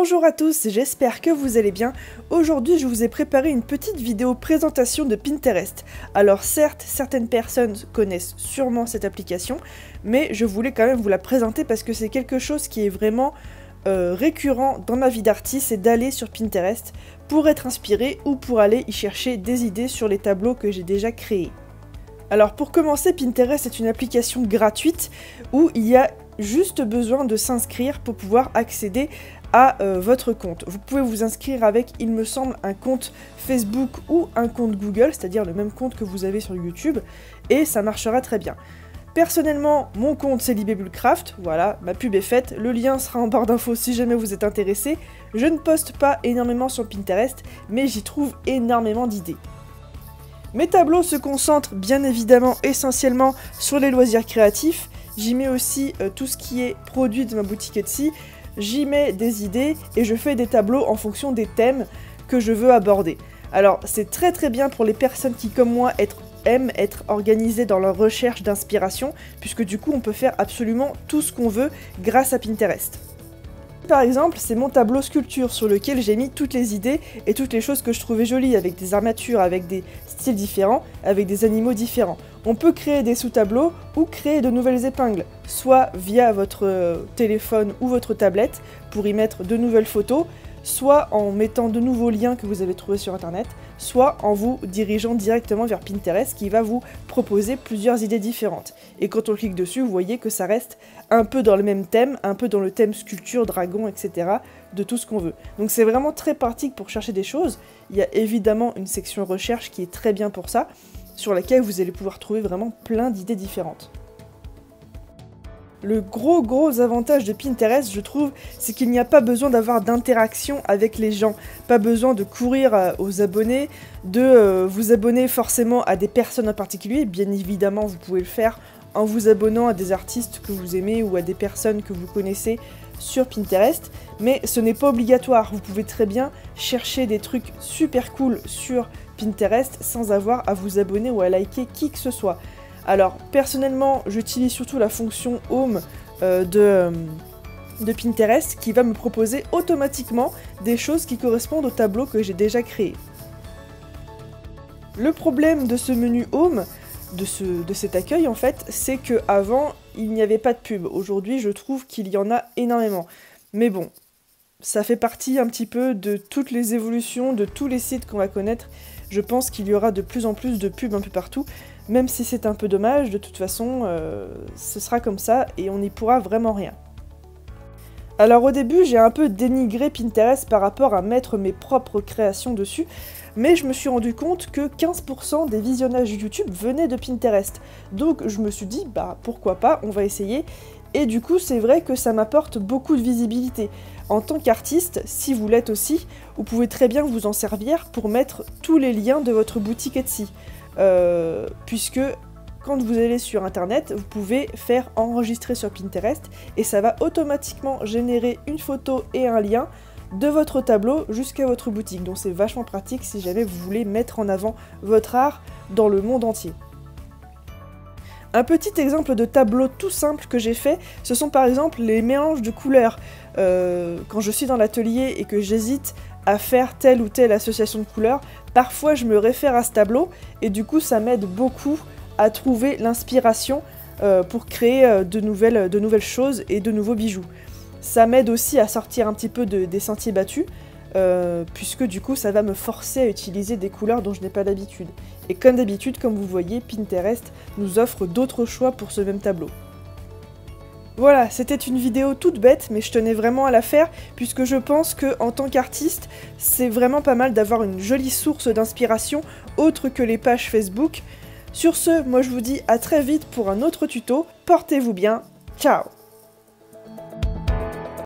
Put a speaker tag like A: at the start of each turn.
A: Bonjour à tous, j'espère que vous allez bien. Aujourd'hui, je vous ai préparé une petite vidéo présentation de Pinterest. Alors certes, certaines personnes connaissent sûrement cette application, mais je voulais quand même vous la présenter parce que c'est quelque chose qui est vraiment récurrent dans ma vie d'artiste, c'est d'aller sur Pinterest pour être inspiré ou pour aller y chercher des idées sur les tableaux que j'ai déjà créés. Alors pour commencer, Pinterest est une application gratuite où il y a juste besoin de s'inscrire pour pouvoir accéder à votre compte. Vous pouvez vous inscrire avec, il me semble, un compte Facebook ou un compte Google, c'est-à-dire le même compte que vous avez sur YouTube, et ça marchera très bien. Personnellement, mon compte c'est Libébullecraft, voilà, ma pub est faite, le lien sera en barre d'infos si jamais vous êtes intéressé. Je ne poste pas énormément sur Pinterest, mais j'y trouve énormément d'idées. Mes tableaux se concentrent bien évidemment essentiellement sur les loisirs créatifs. J'y mets aussi tout ce qui est produit de ma boutique Etsy. J'y mets des idées et je fais des tableaux en fonction des thèmes que je veux aborder. Alors c'est très bien pour les personnes qui comme moi aiment être organisées dans leur recherche d'inspiration, puisque du coup on peut faire absolument tout ce qu'on veut grâce à Pinterest. Par exemple, c'est mon tableau sculpture sur lequel j'ai mis toutes les idées et toutes les choses que je trouvais jolies, avec des armatures, avec des styles différents, avec des animaux différents. On peut créer des sous-tableaux ou créer de nouvelles épingles, soit via votre téléphone ou votre tablette pour y mettre de nouvelles photos, soit en mettant de nouveaux liens que vous avez trouvés sur internet, soit en vous dirigeant directement vers Pinterest qui va vous proposer plusieurs idées différentes. Et quand on clique dessus, vous voyez que ça reste un peu dans le même thème, un peu dans le thème sculpture, dragon, etc. de tout ce qu'on veut. Donc c'est vraiment très pratique pour chercher des choses. Il y a évidemment une section recherche qui est très bien pour ça, sur laquelle vous allez pouvoir trouver vraiment plein d'idées différentes. Le gros avantage de Pinterest, je trouve, c'est qu'il n'y a pas besoin d'avoir d'interaction avec les gens. Pas besoin de courir aux abonnés, de vous abonner forcément à des personnes en particulier. Bien évidemment, vous pouvez le faire en vous abonnant à des artistes que vous aimez ou à des personnes que vous connaissez sur Pinterest. Mais ce n'est pas obligatoire. Vous pouvez très bien chercher des trucs super cool sur Pinterest sans avoir à vous abonner ou à liker qui que ce soit. Alors personnellement j'utilise surtout la fonction Home de Pinterest qui va me proposer automatiquement des choses qui correspondent au tableau que j'ai déjà créé. Le problème de ce menu Home, de cet accueil en fait, c'est qu'avant il n'y avait pas de pub. Aujourd'hui je trouve qu'il y en a énormément. Mais bon, ça fait partie un petit peu de toutes les évolutions, de tous les sites qu'on va connaître. Je pense qu'il y aura de plus en plus de pubs un peu partout. Même si c'est un peu dommage, de toute façon, ce sera comme ça et on n'y pourra vraiment rien. Alors au début, j'ai un peu dénigré Pinterest par rapport à mettre mes propres créations dessus, mais je me suis rendu compte que 15% des visionnages YouTube venaient de Pinterest. Donc je me suis dit, bah pourquoi pas, on va essayer. Et du coup, c'est vrai que ça m'apporte beaucoup de visibilité. En tant qu'artiste, si vous l'êtes aussi, vous pouvez très bien vous en servir pour mettre tous les liens de votre boutique Etsy. Puisque quand vous allez sur internet, vous pouvez faire enregistrer sur Pinterest et ça va automatiquement générer une photo et un lien de votre tableau jusqu'à votre boutique. Donc c'est vachement pratique si jamais vous voulez mettre en avant votre art dans le monde entier. Un petit exemple de tableau tout simple que j'ai fait, ce sont par exemple les mélanges de couleurs. Quand je suis dans l'atelier et que j'hésite à faire telle ou telle association de couleurs, parfois je me réfère à ce tableau et du coup ça m'aide beaucoup à trouver l'inspiration pour créer de nouvelles choses et de nouveaux bijoux. Ça m'aide aussi à sortir un petit peu des sentiers battus, puisque du coup ça va me forcer à utiliser des couleurs dont je n'ai pas l'habitude. Et comme d'habitude, comme vous voyez, Pinterest nous offre d'autres choix pour ce même tableau. Voilà, c'était une vidéo toute bête, mais je tenais vraiment à la faire, puisque je pense qu'en tant qu'artiste, c'est vraiment pas mal d'avoir une jolie source d'inspiration, autre que les pages Facebook. Sur ce, moi je vous dis à très vite pour un autre tuto, portez-vous bien, ciao!